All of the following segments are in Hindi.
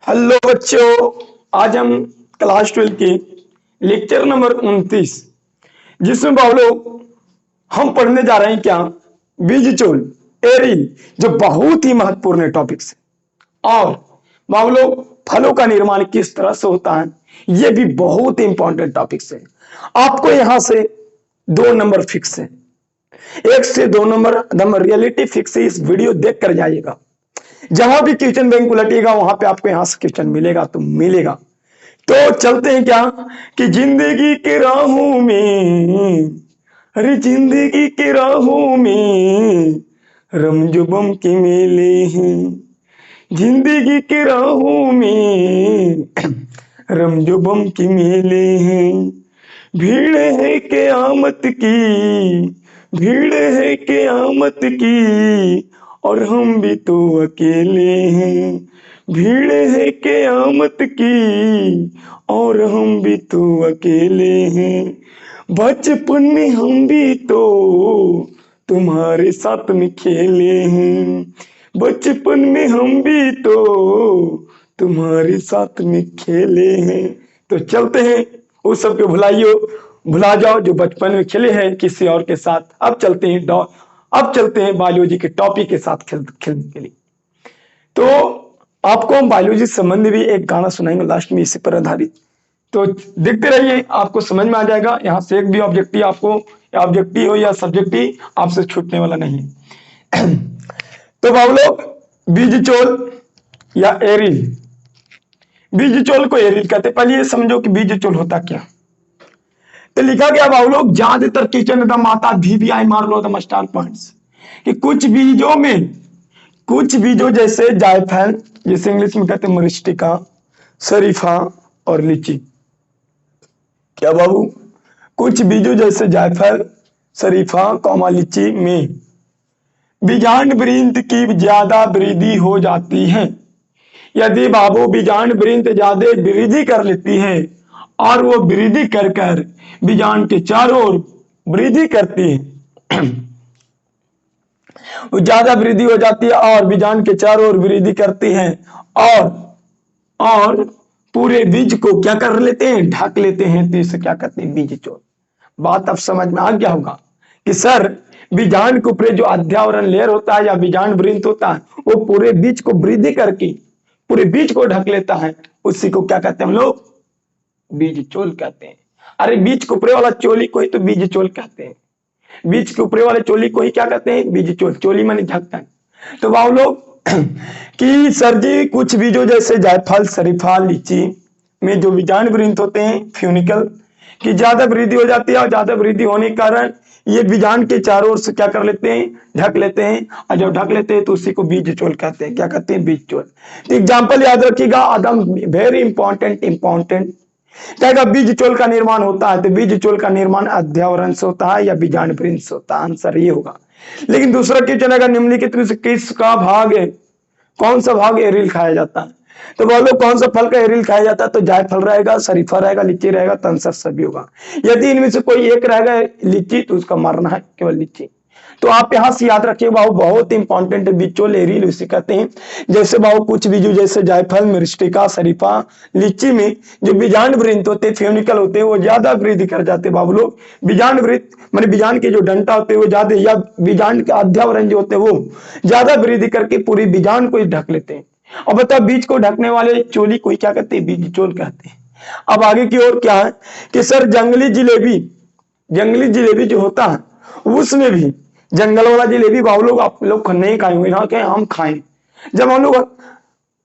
हेलो बच्चों, आज हम क्लास 12 के लेक्चर नंबर 29 जिसमें बाबलो हम पढ़ने जा रहे हैं क्या बीजचोल एरिल, जो बहुत ही महत्वपूर्ण टॉपिक है। और बाबलो फलों का निर्माण किस तरह से होता है, ये भी बहुत ही इंपॉर्टेंट टॉपिक है। आपको यहां से 2 नंबर फिक्स है, 1 से 2 नंबर रियलिटी फिक्स है। इस वीडियो देख कर जाइएगा, जहां भी क्वेश्चन बैंक उलटिएगा वहां पे आपको यहां से क्वेश्चन मिलेगा तो मिलेगा। तो चलते हैं क्या कि जिंदगी के राहों में, अरे जिंदगी के राहों में रमजुबम के मेले हैं, जिंदगी के राहों में रमजुबम के मेले हैं। भीड़ है क़यामत की, भीड़ है क़यामत की, और हम भी तो अकेले हैं। भीड़ है क़यामत की और हम भी तो अकेले हैं। बचपन में हम भी तो तुम्हारे साथ में खेले हैं, बचपन में हम भी तो तुम्हारे साथ में खेले हैं। तो चलते हैं, उस सब को भुला जाओ जो बचपन में खेले हैं किसी और के साथ। अब चलते हैं बायोलॉजी के टॉपिक के साथ खेलने के लिए। तो आपको हम बायोलॉजी संबंधी भी एक गाना सुनाएंगे लास्ट में इसी पर आधारित, तो देखते रहिए, आपको समझ में आ जाएगा। यहाँ से एक भी ऑब्जेक्टिव आपको, ऑब्जेक्टिव हो या सब्जेक्टिव, आपसे छूटने वाला नहीं है। तो बाबलो बीजचोल या एरिल, बीजचोल को एरिल कहते। पहले ये समझो कि बीजचोल होता क्या। तो लिखा गया बाबलो ज्यादातर किचन द माता VVI मार लो द स्टार पॉइंट्स, कि कुछ बीजों जैसे जायफल, जिसे इंग्लिश में कहते हैं मरिस्टिका, शरीफा और लीची। क्या बाबू, कुछ बीजों जैसे जायफल, शरीफा कौमा लीची में बीजांड वृंत की ज्यादा वृद्धि हो जाती है। यदि बाबू बीजांड वृंत ज्यादा वृद्धि कर लेती है और वो वृद्धि कर बीजांड के चारों ओर वृद्धि करती है, वो ज्यादा वृद्धि हो जाती है और बीजांड के चारों ओर वृद्धि करती है, और पूरे बीज को क्या कर लेते हैं, ढक लेते हैं। तो इसे क्या कहते हैं, बीजचोल। बात अब समझ में आ गया होगा कि सर बीजांड के ऊपर जो अध्यावरण लेयर होता है या बीजांड वृंत होता है, वो पूरे बीज को वृद्धि करके पूरे बीज को ढक लेता है। उसी को क्या कहते हैं हम लोग, बीजचोल कहते हैं। अरे बीज के ऊपर वाला चोली को ही तो बीजचोल कहते हैं, बीज के ऊपर वाले चोली को ही क्या कहते हैं, बीजचोल। चोली माने ढक्कन। तो बाबू लोग कि सर जी कुछ बीजों जैसे जायफल, शरीफा, लीची में जो बीजांड वृंत होते हैं फ्यूनिकल की ज्यादा वृद्धि हो जाती है, और ज्यादा वृद्धि होने के कारण ये बीजांड के चारों ओर से क्या कर लेते हैं, ढक लेते हैं। और जब ढक लेते हैं तो उसी को बीजचोल कहते हैं। क्या कहते हैं, बीजचोल। तो एग्जाम्पल याद रखिएगा, आदम वेरी इंपॉर्टेंट क्या बीजचोल का निर्माण होता है। तो बीजचोल का निर्माण अध्यावरण से होता है या बीजांड वृंत से होता है, आंसर ये होगा। लेकिन दूसरा क्वेश्चन अगर निम्नलिखित में से किसका भाग है, कौन सा भाग एरिल खाया जाता है। तो बोलो कौन सा फल का एरिल खाया जाता है, तो जायफल रहेगा, शरीफा रहेगा, लीची रहेगा, तो आंसर सभी होगा। यदि इनमें से कोई एक रहेगा लीची, तो उसका मरना है केवल लीची। तो आप यहां से याद रखिए बाबू, बहुत इंपॉर्टेंट है बीजचोल एरिल उसे कहते हैं। जैसे बाबू कुछ बीजों जैसे जायफल, मिरिस्टिका, शरीफा, लीची में जो बीजांड वृंत होते, फ्यूनिकल होते हैं, वो ज्यादा वृद्धि कर जाते बाबू लोग। बीजांड वृंत माने बीजांड के जो डंटा होते हैं वो ज्यादा, या बीजांड के अध्यावरण जो होते हैं वो ज्यादा वृद्धि करके पूरी बीजांड को ही ढक लेते हैं। और बता बीज को ढकने वाले चोली को ही क्या कहते हैं, बीजचोल कहते हैं। अब आगे की ओर क्या है कि सर जंगली जिलेबी जो होता है उसमें भी जंगल वाला जिलेबी बाबू लोग आप लोग नहीं खाए होंगे, यहाँ के हम खाएं। जब हम लोग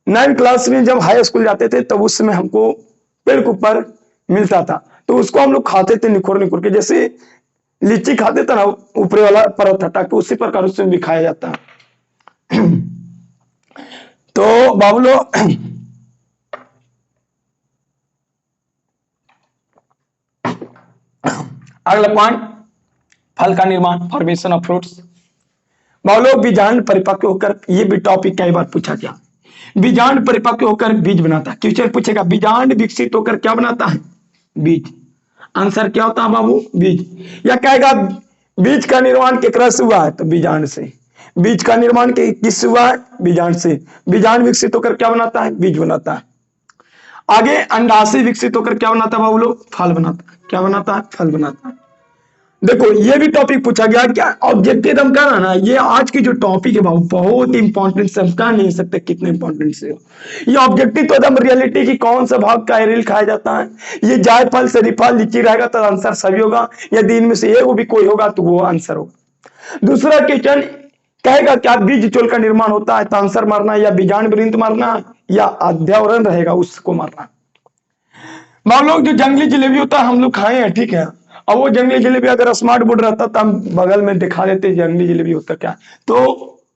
9th क्लास में जब हाई स्कूल जाते थे तब उस समय हमको पेड़ के ऊपर मिलता था, तो उसको हम लोग खाते थे निखोर के, जैसे लीची खाते थे ना, ऊपर वाला परत हटा के, उसी प्रकार उसमें भी खाया जाता है। तो बाबू लोग अगला पॉइंट, फल का निर्माण, फॉर्मेशन ऑफ फ्रूट्स। बाबू बीजांड परिपक्व होकर, ये भी टॉपिक कई बार पूछा गया, बीजांड परिपक्व होकर बीज बनाता है। क्वेश्चन पूछेगा बीजांड विकसित होकर क्या बनाता है, बीज। आंसर क्या होता है बाबू, बीज। या कहेगा बीज का निर्माण किससे से हुआ है, तो बीजांड से। बीज का निर्माण किससे हुआ है, बीजांड से। बीजांड विकसित होकर क्या बनाता है, बीज बनाता है। आगे अंडाशय विकसित होकर क्या बनाता है बाबू लोग? फल बनाता है। क्या बनाता है? फल बनाता है। देखो ये भी टॉपिक पूछा गया, क्या ऑब्जेक्टिव हम कह रहा ना, ये आज की जो टॉपिक है बाबू बहुत इंपॉर्टेंट से, हम कह नहीं सकते कितने इंपॉर्टेंट से हो। ये ऑब्जेक्टिव तो एकदम रियलिटी की कौन सा भाग का एरियल खाया जाता है, ये जायफल शरीफल लीची रहेगा तो आंसर सभी होगा, यदि इनमें से एक भी कोई होगा तो वो आंसर होगा। दूसरा क्वेश्चन कहेगा क्या बीज चोल का निर्माण होता है, तो आंसर मारना या बीजांड मारना या अध्यावरण रहेगा उसको मारना। मान लो जो जंगली जलेबी होता है हम लोग खाए हैं, ठीक है, अब वो जंगली जलेबी अगर स्मार्ट बोर्ड रहता तो हम बगल में दिखा देते जंगली जलेबी होता क्या। तो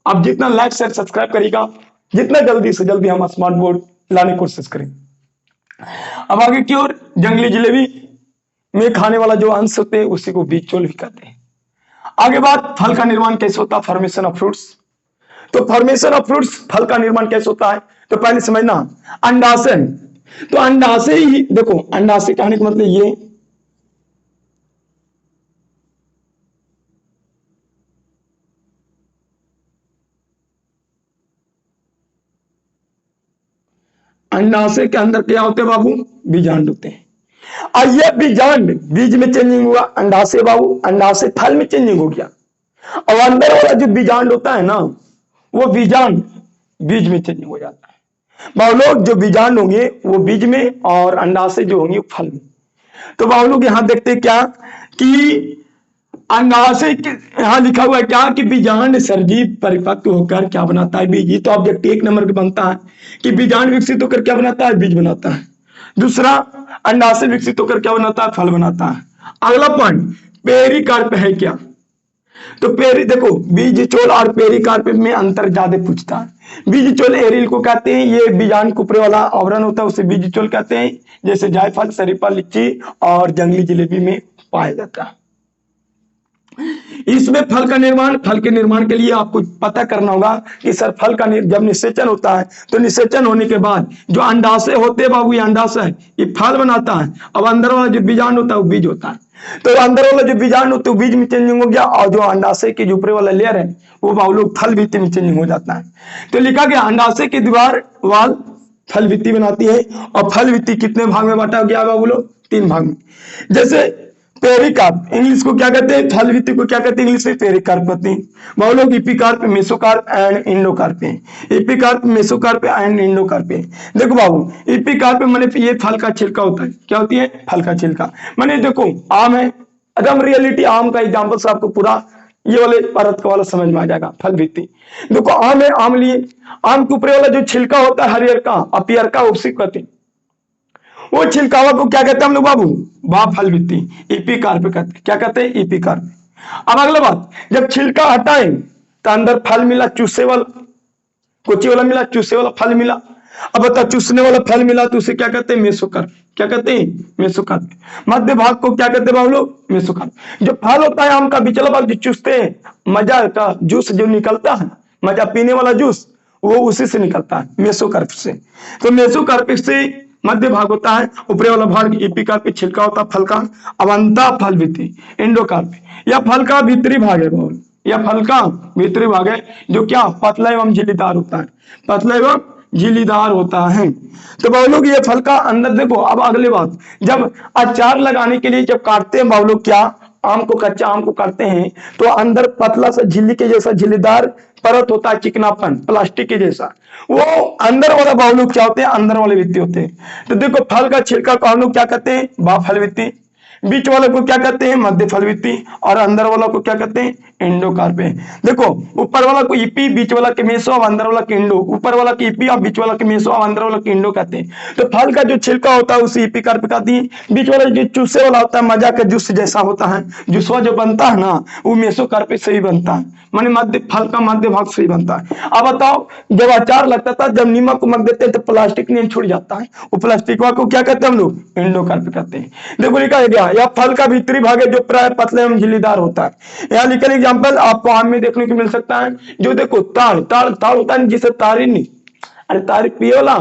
अब जितना लाइक शेयर सब्सक्राइब करेगा, जितना जल्दी से जल्दी हम स्मार्ट बोर्ड लाने की कोशिश करें। अब आगे की ओर जंगली जलेबी में खाने वाला जो अंश होते हैं उसी को बीज चोल भी कहते हैं। आगे बात फल का निर्माण कैसे होता है, फॉर्मेशन ऑफ फ्रूट्स। तो फॉर्मेशन ऑफ फ्रूट्स, फल का निर्माण कैसे होता है, तो पहले समझना अंडाशय। तो अंडाशय ही देखो, अंडाशय कहने का मतलब ये अंडाशय के अंदर क्या होते हैं बाबू? बीजांड होते हैं। और ये बीजांड बीज में चेंजिंग हुआ, अंडाशय बाबू, अंडाशय फल में चेंजिंग हो गया। और अंदर वाला जो बीजांड होता है ना, वो बीजांड बीज में चेंजिंग हो जाता है। बाबू लोग जो बीजांड होंगे वो बीज में और अंडाशय जो होंगे वो फल में। तो बाबू लोग यहां देखते हैं क्या कि अंडाशय यहां लिखा हुआ है क्या कि बीजांड सर्जीव परिपक्व होकर क्या बनाता है? बीज। तो ऑब्जेक्ट 1 नंबर पे बनता है कि बीजांड विकसित होकर क्या बनाता है? बीज बनाता है। दूसरा, अंडाशय विकसित होकर क्या बनाता है? फल बनाता है। अगला पॉइंट, पेरिकार्प है क्या? तो देखो बीज चोल और पेरिकार्प में अंतर ज्यादा पूछता है। बीज चोल एरिल को कहते हैं, ये बीजांड के ऊपर वाला आवरण होता है उसे बीज चोल कहते हैं, जैसे जायफल शरीफल लीची और जंगली जलेबी में पाया जाता है। इसमें फल का निर्माण, फल के निर्माण के लिए आपको पता करना होगा कि सर फल का जब निषेचन होता है तो निषेचन होने के बाद जो अंडाशय होते हैं बाबू, ये अंडाशय ये फल बनाता है। अब अंदर वाला जो बीजांड होता है वो बीज होता है। तो अंदर वाला जो बीजांड होता है वो बीज में चेंजिंग हो गया, और जो अंडाशय के जो ऊपर वाला लेयर है वो बाबू लोग फल भित्ति में चेंजिंग हो जाता है। तो लिखा गया अंडाशय की दीवार वाल फल भित्ति बनाती है, और फल भित्ति कितने भाग में बांटा गया बाबू लोग? 3 भाग में। जैसे पेरिकार्प, इंग्लिश को क्या कहते हैं? फल भित्ति को क्या कहते हैं? इंग्लिश में पेरिकार्प कहते हैं। बाबू लोग इपिकार्प, मेसोकार्प एंड इंडोकार्प है। इपिकार्प, मेसोकार्प एंड इंडोकार्प है। देखो बाबू, इपिकार्प माने ये फल का छिलका होता है। क्या होती है? फल का छिलका। माने देखो आम है, एकदम रियलिटी आम का एग्जाम्पल से आपको पूरा ये वाले परत का वाला समझ में आ जाएगा। फल भित्ति देखो आम है, आम लिए आम के ऊपर वाला जो छिलका होता है हरियर का और पियर का उसी कहते हैं, वो छिलकावा को क्या कहते हैं हम लोग बाबू? फल भित्ति, इपिकार्प कहते हैं। क्या कहते हैं? इपिकार्प। अब अगला बात, जब छिलका हटाए तो अंदर फल मिला, चूसे वाला, कुची वाला मिला, चूसे वाला फल मिला। अब बता, चूसने वाला फल मिला तो उसे क्या कहते हैं? मेसोकार्प। क्या कहते हैं? मेसोकार्प। मध्य भाग को क्या कहते हैं बाबू लोग? मेसोकार्प। जो फल होता है आम का बिचला भाग जो चूसते हैं, मजा का जूस जो निकलता है, मजा पीने वाला जूस, वो उसी से निकलता है, मेसोकार्प से। तो मेसोकार्प से मध्य भाग होता है, ऊपरी वाला भाग इपिकार्प छिलका होता है फल का। अवंता फल भित्ति इंडोकार्प, या फल का भीतरी भाग है बाबू, या फल का भीतरी भाग है जो क्या पतला एवं झिल्लीदार होता है, पतला एवं झिल्लीदार होता है। तो बाबू लोग ये फल का अंदर देखो। अब अगली बात, जब अचार लगाने के लिए जब काटते हैं बाबू लोग, क्या आम को, कच्चा आम को काटते हैं तो अंदर पतला सा झिल्ली के जैसा झिल्लीदार परत होता है, चिकनापन प्लास्टिक के जैसा, वो अंदर वाला बाबू लोग क्या होते हैं? अंदर वाले भित्ति होते हैं। तो देखो फल का छिलका को हम लोग क्या कहते हैं? फल भित्ति। बीच वाले को क्या कहते हैं? मध्य फल भित्ति। और अंदर वाला को क्या कहते हैं? एंडोकार्प। देखो ऊपर वाला को इपी, बीच वाला के मेसो, और अंदर वाला के इंडो। ऊपर वाला के इपी और बीच वाला के मेसो और अंदर वाला के इंडो कहते हैं। तो फल का जो छिलका होता है उसे इपिकार्प कहते हैं। बीच वाला जो चूसे वाला होता है, मजा का जूस जैसा होता है, जूसवा जो बनता है ना, वो मेसोकार्प से ही बनता है, माने मध्य फल का मध्य भाग से ही बनता है। अब बताओ, जब अचार लगता था, जब नीमक को मग देते हैं तो प्लास्टिक नहीं छूट जाता है, वो प्लास्टिक को क्या कहते हैं हम लोग? एंडोकार्प कहते हैं। देखो लिखा गया, या फल का भीतरी भाग है जो प्राय पतले एवं झिल्लीदार होता है। यहाँ लिखा एग्जाम्पल आपको आम में देखने को मिल सकता है, जो देखो ताड़, ताड़ ताड़ होता है जिसे तारी नहीं, अरे तारी पिए वाला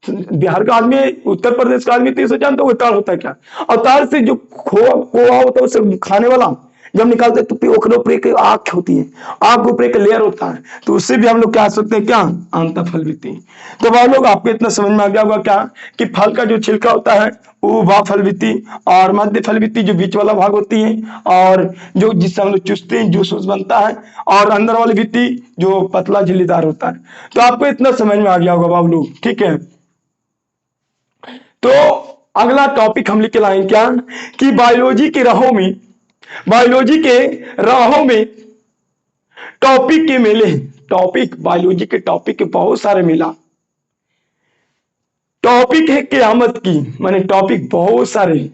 बिहार का आदमी, उत्तर प्रदेश का आदमी तो इसे जानता है ताड़ होता है क्या। और ताड़ से जो खोआ होता है उसे खाने वाला, जब निकालते हैं तो ऊपर ऊपर एक आंख होती है, आंख के ऊपर एक लेयर होता है, तो उससे भी हम लोग क्या सकते हैं, क्या आंतरफल वित्ती। तो भाई लोग आपको इतना समझ में आ गया होगा क्या कि फल का जो छिलका होता है वो उभा फल वित्ती, और मध्य फल वित्ती जो बीच वाला भाग होती है, और जो जिससे हम लोग चूसते हैं जूस बनता है, और अंदर वाली वित्ती जो पतला झिल्लीदार होता है। तो आपको इतना समझ में आ गया होगा बाबू लोग, ठीक है। तो अगला टॉपिक हम लेके लाएंगे क्या कि बायोलॉजी के राहों में टॉपिक के मेले, टॉपिक बायोलॉजी के टॉपिक के बहुत सारे मिला। टॉपिक है क़यामत की, माने टॉपिक बहुत सारे,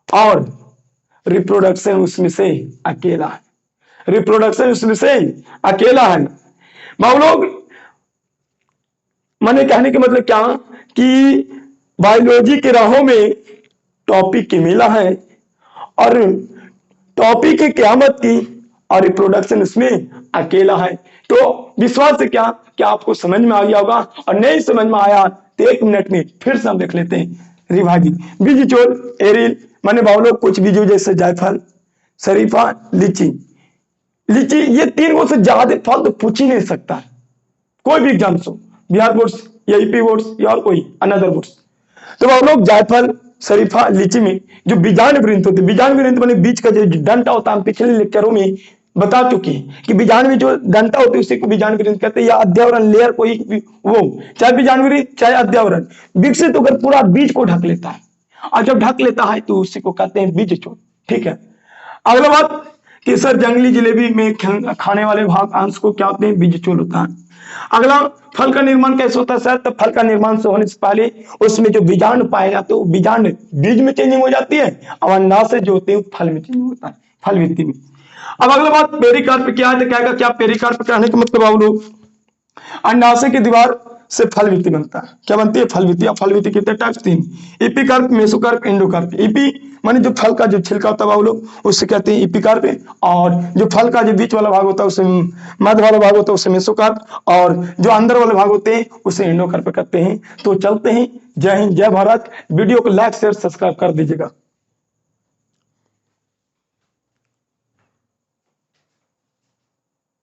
और रिप्रोडक्शन उसमें से अकेला है, रिप्रोडक्शन उसमें से अकेला है। बाबू लोग मैंने कहने का मतलब क्या कि बायोलॉजी के राहों में टॉपिक की मिला है, और टॉपिक है क़यामत की, और रिप्रोडक्शन इसमें अकेला है। तो विश्वास है क्या आपको समझ में आ गया होगा, और नहीं समझ में आया तो 1 मिनट में फिर से हम देख लेते हैं रिवाजी। बीज चोल एरिल माने बाबू लोग कुछ बीजों जैसे जायफल, शरीफा, लीची, ये 3 गो से ज्यादा फल तो पूछ ही नहीं सकता है कोई भी एग्जाम हो, बिहार बोर्ड्स या यूपी बोर्ड्स या और कोई अनदर बोर्ड्स। तो हम लोग जायफल, शरीफा, लीची में जो बीजाणुवृंत होते, बीजाणुवृंत माने बीज का जो डंटा होता है, हम पिछले लेक्चरों में बता चुके हैं कि बीजाणु में जो डंटा होते हैं उसी को बीजाणुवृंत कहते हैं, या अध्यावरण लेयर कोई वो, चाहे बीजाणुवृंत चाहे अध्यावरण, विकसित होकर पूरा बीज को ढक लेता है, और जब ढक लेता है तो उसी को कहते हैं बीज चोल, ठीक है। अगला बात कि सर जंगली जिलेबी में खाने वाले भाग अंश को क्या होते हैं, बीज चोल होता है। अगला फल का निर्माण कैसे होता है सर, तो फल का निर्माण से होने से पहले उसमें जो बीजाणु पाए जाते हैं वो बीजाणु बीज में चेंजिंग हो जाती है, और अंडाशय जो होते हैं फल में चेंजिंग होता है, फल वित्ती में। अब अगला बात पेरिकार्प क्या है, तो कहेगा क्या पेरिकार्प कहने का मतलब आप लोग, अंडाशय की दीवार से फल वित्ती बनता है, क्या बनती है, फल वित्ती। फल वित्ती कितने type, 3, epicarp, mesocarp, endocarp. EP माने जो फल का जो छिलका होता है लोग उससे कहते हैं इपिकार्प, और जो फल का जो बीच वाला भाग होता है उसे, मध्य वाला भाग होता है उसे मेसोकार्प, और जो अंदर वाले भाग होते हैं उसे एंडोकार्प कहते हैं। तो चलते हैं, जय हिंद, जय भारत। वीडियो को लाइक शेयर सब्सक्राइब कर दीजिएगा।